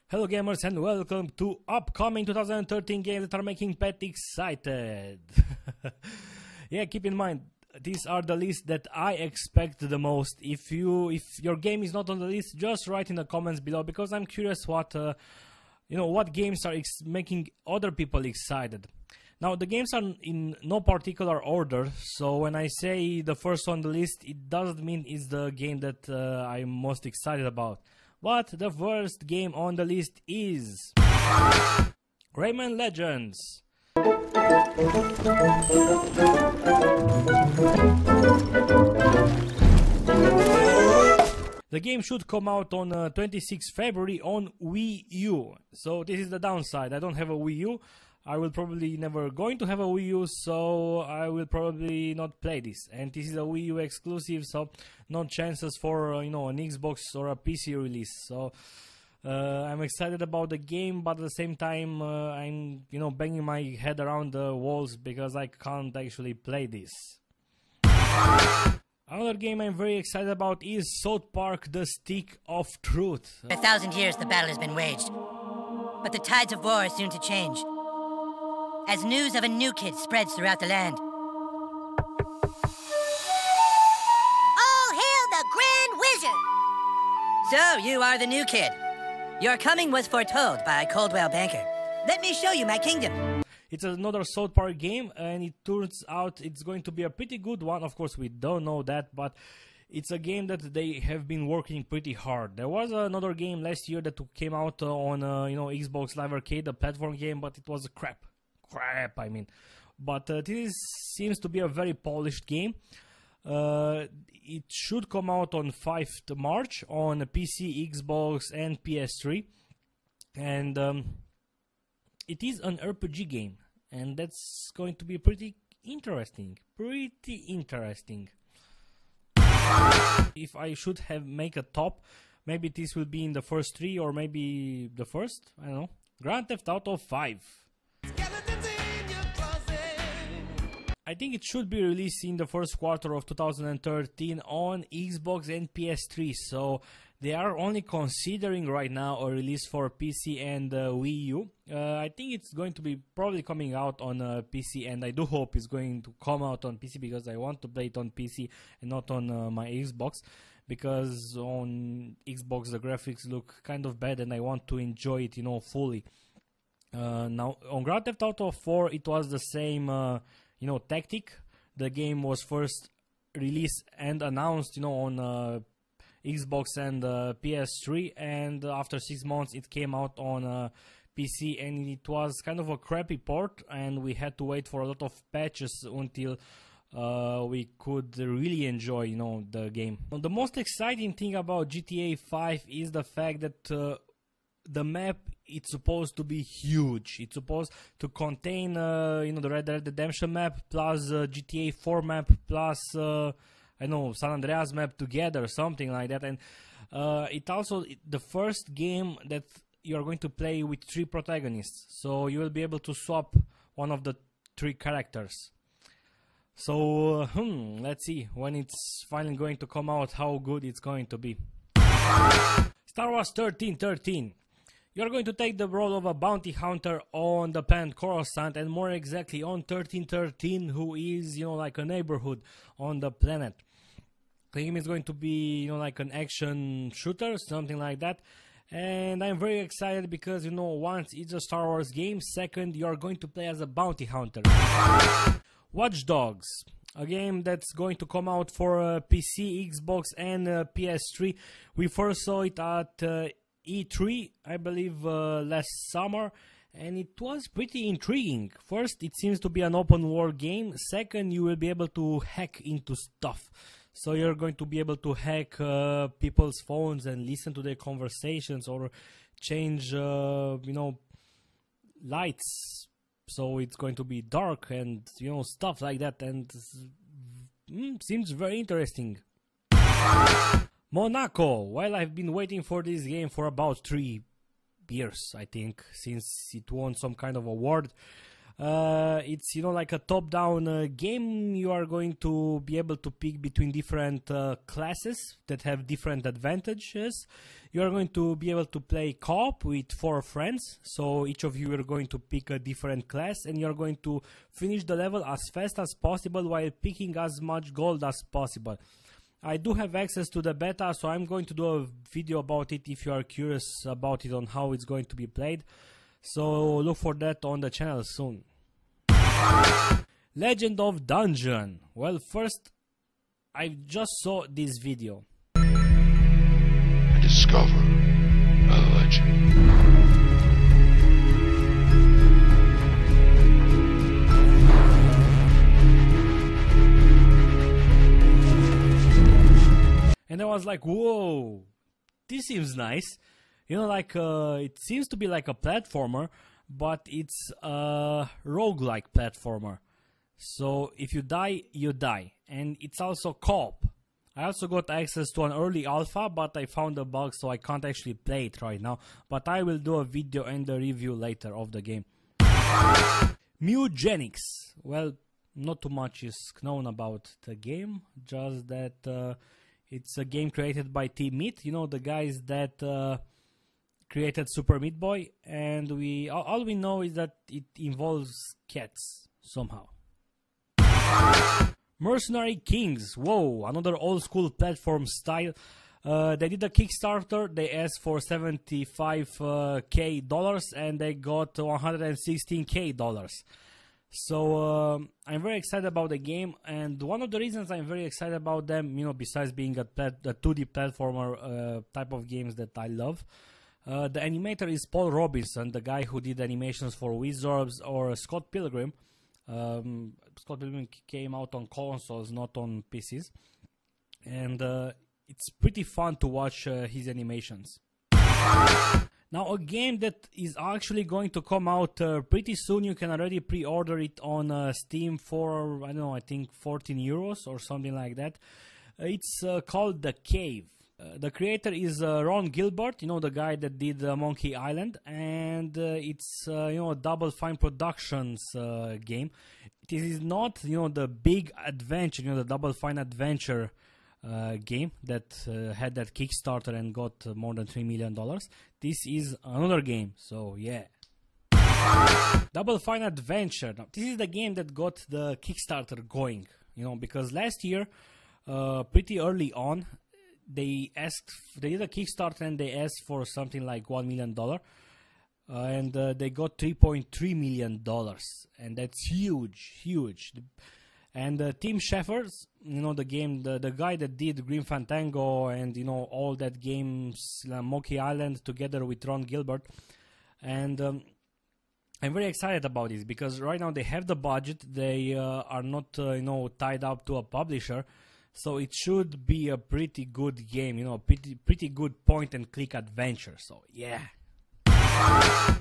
Hello gamers and welcome to upcoming 2013 games that are making Pet excited. Yeah, keep in mind, these are the lists that I expect the most. If your game is not on the list, just write in the comments below, because I'm curious what what games are making other people excited. Now, the games are in no particular order, so when I say the first on the list, it doesn't mean it's the game that I'm most excited about. But the first game on the list is Rayman Legends. The game should come out on 26 February on Wii U. So this is the downside. I don't have a Wii U. I will probably never going to have a Wii U, so I will probably not play this. And this is a Wii U exclusive, so no chances for an Xbox or a PC release. So I'm excited about the game, but at the same time I'm banging my head around the walls because I can't actually play this. Another game I'm very excited about is South Park: The Stick of Truth. For 1,000 years the battle has been waged, but the tides of war are soon to change, as news of a new kid spreads throughout the land. All hail the Grand Wizard! So, you are the new kid. Your coming was foretold by Coldwell Banker. Let me show you my kingdom. It's another South Park game, and it turns out it's going to be a pretty good one. Of course, we don't know that, but it's a game that they have been working pretty hard. There was another game last year that came out on Xbox Live Arcade, a platform game, but it was crap, I mean. But this seems to be a very polished game. It should come out on 5th March on PC, Xbox and PS3, and it is an RPG game, and that's going to be pretty interesting. If I should have make a top, maybe this will be in the first 3, or maybe the first, I don't know. Grand Theft Auto 5. I think it should be released in the first quarter of 2013 on Xbox and PS3, so they are only considering right now a release for PC and Wii U. I think it's going to be probably coming out on PC, and I do hope it's going to come out on PC because I want to play it on PC and not on my Xbox, because on Xbox the graphics look kind of bad and I want to enjoy it, fully. Now, on Grand Theft Auto 4 it was the same tactic. The game was first released and announced on Xbox and PS3, and after 6 months it came out on PC, and it was kind of a crappy port, and we had to wait for a lot of patches until we could really enjoy the game. The most exciting thing about GTA 5 is the fact that the map, it's supposed to be huge. It's supposed to contain the Red Dead Redemption map plus GTA 4 map plus San Andreas map together, something like that. And it also the first game that you are going to play with 3 protagonists, so you will be able to swap one of the 3 characters. So let's see when it's finally going to come out how good it's going to be. Star Wars 1313. You're going to take the role of a bounty hunter on the planet Coruscant, and more exactly on 1313, who is like a neighborhood on the planet. The game is going to be like an action shooter, something like that, and I'm very excited because once it's a Star Wars game, second you're going to play as a bounty hunter. Watch Dogs, a game that's going to come out for PC, Xbox and PS3. We first saw it at E3, I believe, last summer, and it was pretty intriguing. First, it seems to be an open world game. Second, you will be able to hack into stuff. So you're going to be able to hack people's phones and listen to their conversations, or change lights, so it's going to be dark and stuff like that, and seems very interesting. Monaco. Well, I've been waiting for this game for about 3 years, I think, since it won some kind of award. It's, you know, like a top-down game. You are going to be able to pick between different classes that have different advantages. You are going to be able to play co-op with 4 friends. So each of you are going to pick a different class, and you are going to finish the level as fast as possible while picking as much gold as possible. I do have access to the beta, so I'm going to do a video about it if you are curious about it, on how it's going to be played. So look for that on the channel soon. Legend of Dungeon. Well, first, I just saw this video. I discover a legend. And I was like, whoa, this seems nice. You know, like, it seems to be like a platformer, but it's a roguelike platformer. So if you die, you die. And it's also co-op. I also got access to an early alpha, but I found a bug, so I can't actually play it right now. But I will do a video and a review later of the game. Mugenics. Well, not too much is known about the game, just that it's a game created by Team Meat, you know, the guys that created Super Meat Boy, and all we know is that it involves cats somehow. Mercenary Kings. Whoa, another old school platform style. They did a Kickstarter. They asked for $75K and they got $116K. So I'm very excited about the game, and one of the reasons I'm very excited about them, you know, besides being a 2D platformer type of games that I love, the animator is Paul Robinson, the guy who did animations for Wizards or Scott Pilgrim. Scott Pilgrim came out on consoles, not on PCs, and it's pretty fun to watch his animations. Now, a game that is actually going to come out pretty soon. You can already pre-order it on Steam for, I don't know, I think 14 euros or something like that. It's called The Cave. The creator is Ron Gilbert, you know, the guy that did Monkey Island, and it's you know, a Double Fine Productions game. This is not, you know, the big adventure, you know, the Double Fine adventure game that had that Kickstarter and got more than $3 million. This is another game, so yeah. Double Fine Adventure. Now, this is the game that got the Kickstarter going, you know, because last year, pretty early on, they did a Kickstarter and they asked for something like $1 million, and they got $3.3 million, and that's huge. And Tim Schafer's, you know, the guy that did Grim Fandango and, you know, all that games, Monkey Island, together with Ron Gilbert. And I'm very excited about this because right now they have the budget. They are not, you know, tied up to a publisher. So it should be a pretty good game, you know, pretty good point-and-click adventure. So yeah.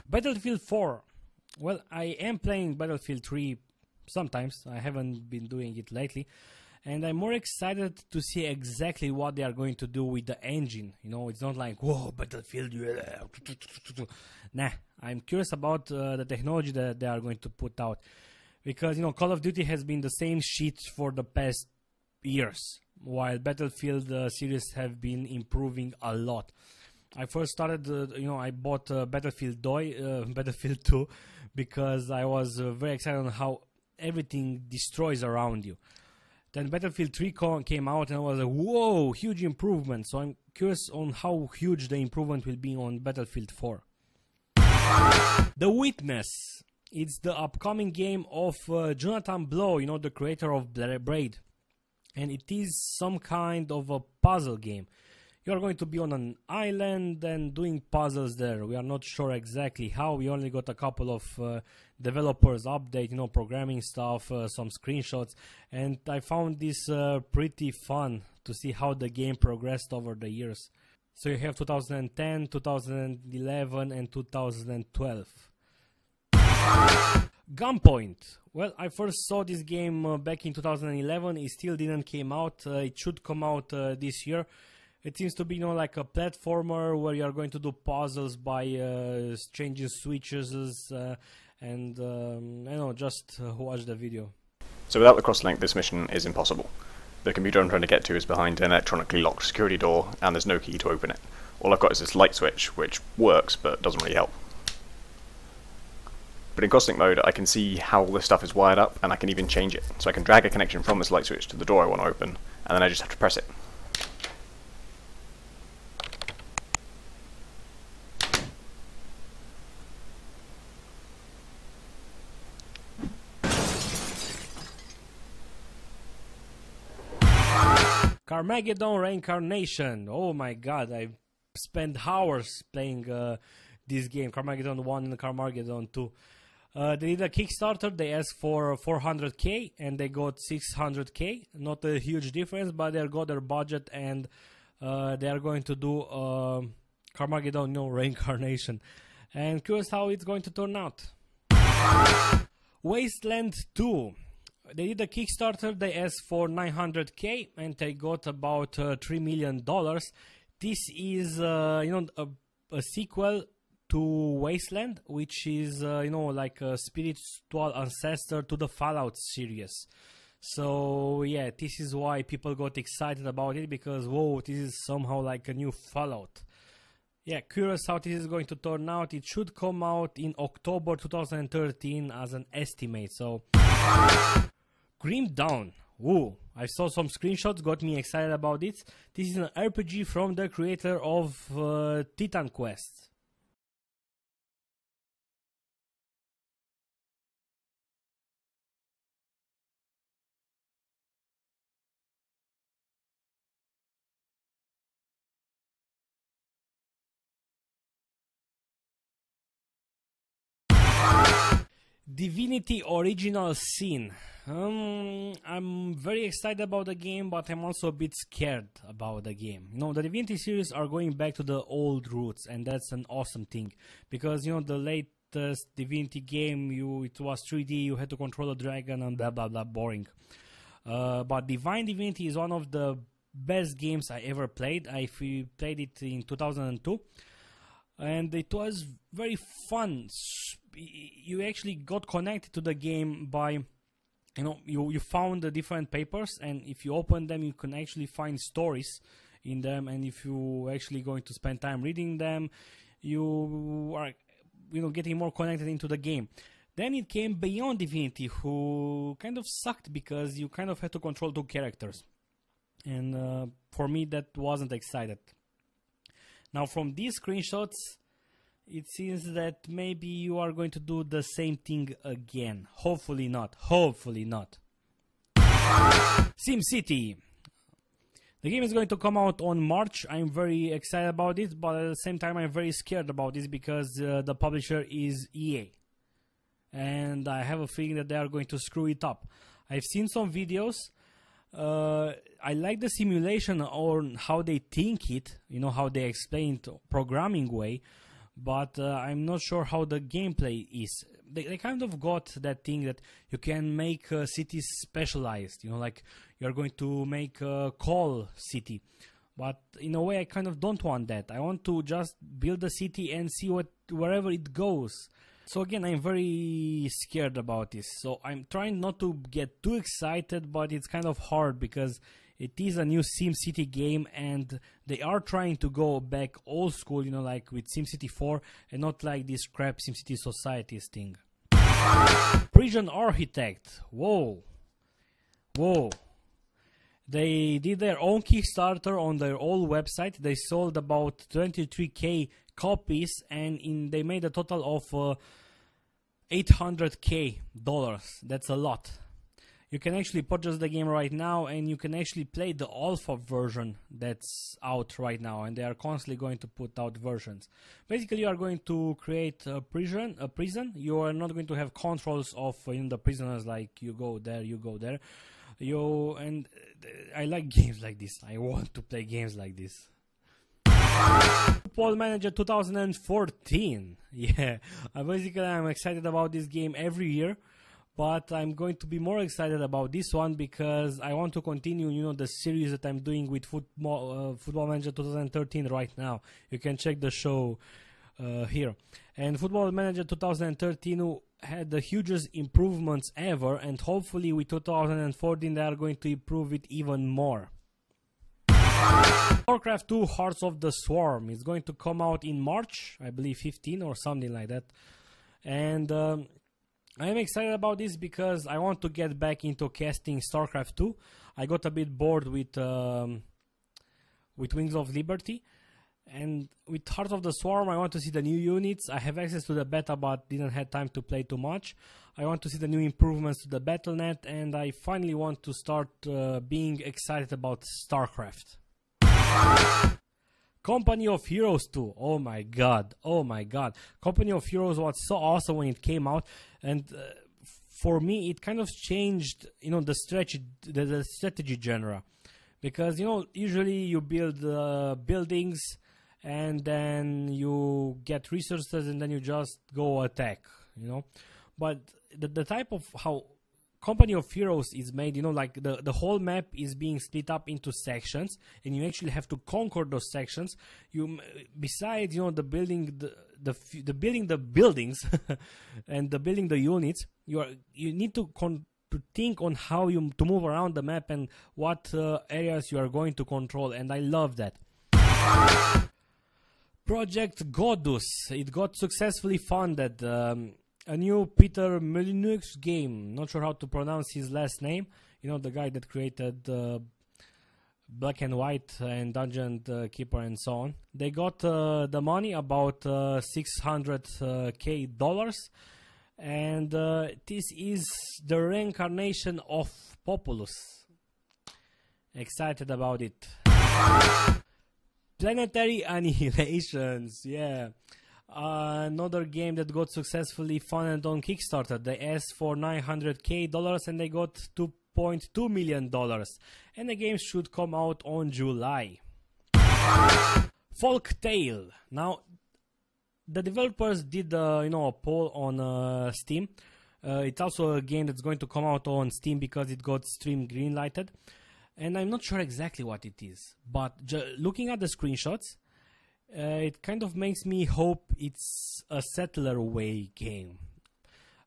Battlefield 4. Well, I am playing Battlefield 3 sometimes. I haven't been doing it lately, and I'm more excited to see exactly what they are going to do with the engine. You know, it's not like, whoa, Battlefield. Nah, I'm curious about the technology that they are going to put out, because, you know, Call of Duty has been the same shit for the past years, while Battlefield series have been improving a lot. I first started, you know, I bought Battlefield 2 because I was very excited on how everything destroys around you. Then Battlefield 3 came out and I was like, whoa, huge improvement. So I'm curious on how huge the improvement will be on Battlefield 4. The Witness. It's the upcoming game of Jonathan Blow, you know, the creator of Braid. And it is some kind of a puzzle game. You are going to be on an island and doing puzzles there. We are not sure exactly how. We only got a couple of developers update, you know, programming stuff, some screenshots. And I found this pretty fun to see how the game progressed over the years. So you have 2010, 2011 and 2012. Gunpoint. Well, I first saw this game back in 2011. It still didn't came out. It should come out this year. It seems to be, you know, like a platformer where you are going to do puzzles by changing switches, and just watch the video. So without the cross-link, this mission is impossible. The computer I'm trying to get to is behind an electronically locked security door, and there's no key to open it. All I've got is this light switch, which works, but doesn't really help. But in cross-link mode, I can see how all this stuff is wired up, and I can even change it. So I can drag a connection from this light switch to the door I want to open, and then I just have to press it. Carmageddon Reincarnation. Oh my god, I spent hours playing this game, Carmageddon 1 and Carmageddon 2. They did a Kickstarter, they asked for 400k and they got 600k. Not a huge difference, but they got their budget, and they are going to do Carmageddon Reincarnation. And curious how it's going to turn out. Wasteland 2. They did a Kickstarter, they asked for 900k and they got about $3 million. This is, a sequel to Wasteland, which is, like a spiritual ancestor to the Fallout series. So, yeah, this is why people got excited about it, because, whoa, this is somehow like a new Fallout. Yeah, curious how this is going to turn out. It should come out in October 2013 as an estimate, so... Grim Dawn. Woo! I saw some screenshots, got me excited about it. This is an RPG from the creator of Titan Quest. Divinity Original Sin. I'm very excited about the game, but I'm also a bit scared about the game. The Divinity series are going back to the old roots, and that's an awesome thing. Because, the latest Divinity game, it was 3D, you had to control a dragon and blah blah blah, boring. But Divine Divinity is one of the best games I ever played. I played it in 2002. And it was very fun. You actually got connected to the game by, you found the different papers, and if you open them, you can actually find stories in them. And if you actually going to spend time reading them, you are, getting more connected into the game. Then it came Beyond Divinity, who kind of sucked because you kind of had to control two characters, and for me that wasn't excited. Now from these screenshots, it seems that maybe you are going to do the same thing again. Hopefully not. Hopefully not. SimCity. The game is going to come out on March. I'm very excited about it, but at the same time I'm very scared about this because the publisher is EA. And I have a feeling that they are going to screw it up. I've seen some videos. I like the simulation on how they think it, how they explain it programming way, but I'm not sure how the gameplay is. They kind of got that thing that you can make cities specialized, like you're going to make a call city. But in a way I kind of don't want that. I want to just build a city and see wherever it goes. So again, I'm very scared about this. So I'm trying not to get too excited, but it's kind of hard because it is a new SimCity game and they are trying to go back old school, like with SimCity 4 and not like this crap SimCity Societies thing. Prison Architect. Whoa. Whoa. They did their own Kickstarter on their old website. They sold about 23k copies and they made a total of $800k. That's a lot. You can actually purchase the game right now and you can actually play the alpha version that's out right now, and they are constantly going to put out versions. Basically you are going to create a prison. You are not going to have controls of the prisoners, like you go there, and I like games like this. I want to play games like this. Football Manager 2014. Yeah, basically I'm excited about this game every year, but I'm going to be more excited about this one because I want to continue, the series that I'm doing with Football Manager 2013 right now. You can check the show here. And Football Manager 2013 had the hugest improvements ever, and hopefully with 2014 they are going to improve it even more. Warcraft 2 Hearts of the Swarm is going to come out in March, I believe 15 or something like that. And I am excited about this because I want to get back into casting StarCraft 2. I got a bit bored with Wings of Liberty. And with Heart of the Swarm, I want to see the new units. I have access to the beta, but didn't have time to play too much. I want to see the new improvements to the Battle.net, and I finally want to start being excited about StarCraft. Company of Heroes 2. Oh my god. Oh my god. Company of Heroes was so awesome when it came out, and for me it kind of changed, you know, the strategy genre. Because, you know, usually you build buildings and then you get resources and then you just go attack, you know. But the type of how Company of Heroes is made, you know, like the whole map is being split up into sections, and you actually have to conquer those sections. You, besides, you know, the building the building the buildings and the building the units, you need to think on how to move around the map and what areas you are going to control, and I love that. Project Godus, it got successfully funded. A new Peter Molyneux game, not sure how to pronounce his last name, you know, the guy that created Black and White and Dungeon Keeper and so on. They got the money, about $600K, and this is the reincarnation of Populous. Excited about it. Planetary Annihilations, yeah. Another game that got successfully funded on Kickstarter. They asked for $900K and they got $2.2 million. And the game should come out on July. Folk Tale. Now, the developers did you know, a poll on Steam. It's also a game that's going to come out on Steam because it got Steam greenlighted. And I'm not sure exactly what it is. But looking at the screenshots, it kind of makes me hope it's a Settler Way game.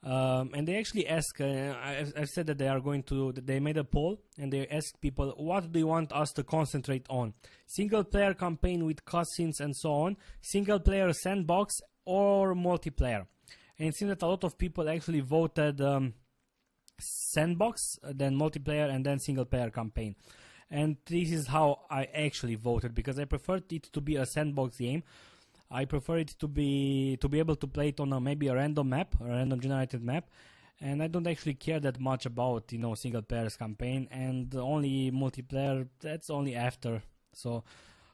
And they actually ask, I've said that they are going to, they made a poll and they asked people, what do you want us to concentrate on? Single player campaign with cutscenes and so on, single player sandbox, or multiplayer? And it seems that a lot of people actually voted sandbox, then multiplayer, and then single player campaign. And this is how I actually voted, because I preferred it to be a sandbox game. I prefer it to be able to play it on maybe a random map, a random generated map, and I don't actually care that much about, you know, single player's campaign, and only multiplayer, that's only after. So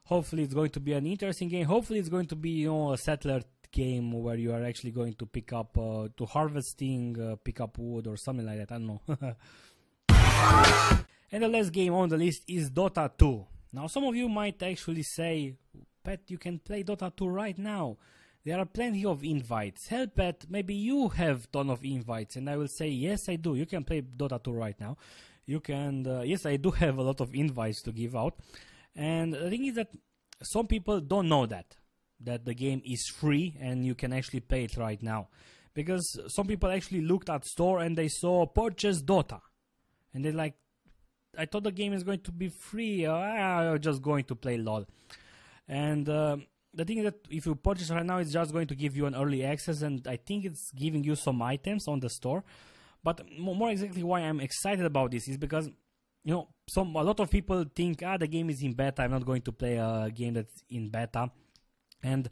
hopefully it's going to be an interesting game. Hopefully it's going to be, you know, a settler game where you are actually going to pick up to harvesting, pick up wood or something like that. I don't know. And the last game on the list is Dota 2. Now some of you might actually say, Pet, you can play Dota 2 right now. There are plenty of invites. Hell, Pet, maybe you have ton of invites. And I will say, yes, I do. You can play Dota 2 right now. You can, yes, I do have a lot of invites to give out. And the thing is that some people don't know that the game is free and you can actually play it right now. Because some people actually looked at store and they saw purchase Dota. And they're like, I thought the game is going to be free. I'm just going to play LOL. And the thing is that if you purchase right now, it's just going to give you an early access, and I think it's giving you some items on the store. But more exactly why I'm excited about this is because, you know, a lot of people think, the game is in beta, I'm not going to play a game that's in beta. And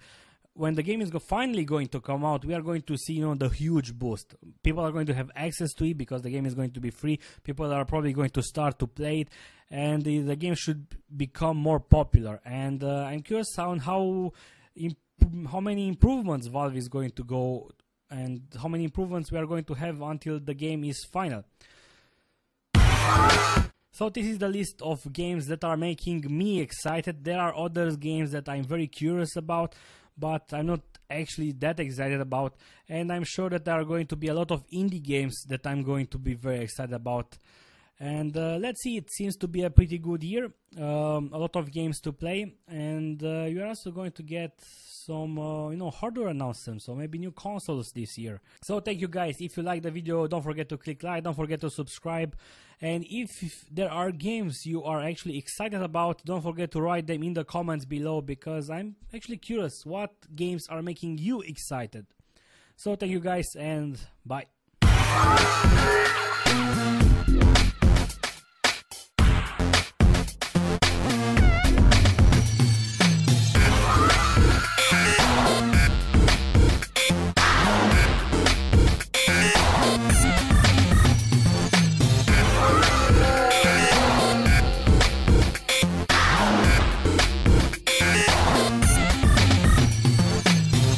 when the game is finally going to come out, we are going to see, you know, the huge boost. People are going to have access to it because the game is going to be free. People are probably going to start to play it, and the game should become more popular. And I'm curious on how many improvements Valve is going to go, and how many improvements we are going to have until the game is final. So this is the list of games that are making me excited. There are other games that I'm very curious about, but I'm not actually that excited about, and I'm sure that there are going to be a lot of indie games that I'm going to be very excited about. And let's see, it seems to be a pretty good year. A lot of games to play, and you're also going to get some hardware announcements, so maybe new consoles this year. So thank you guys. If you like the video, don't forget to click like, don't forget to subscribe, and if there are games you are actually excited about, don't forget to write them in the comments below, because I'm actually curious what games are making you excited. So thank you guys, and bye.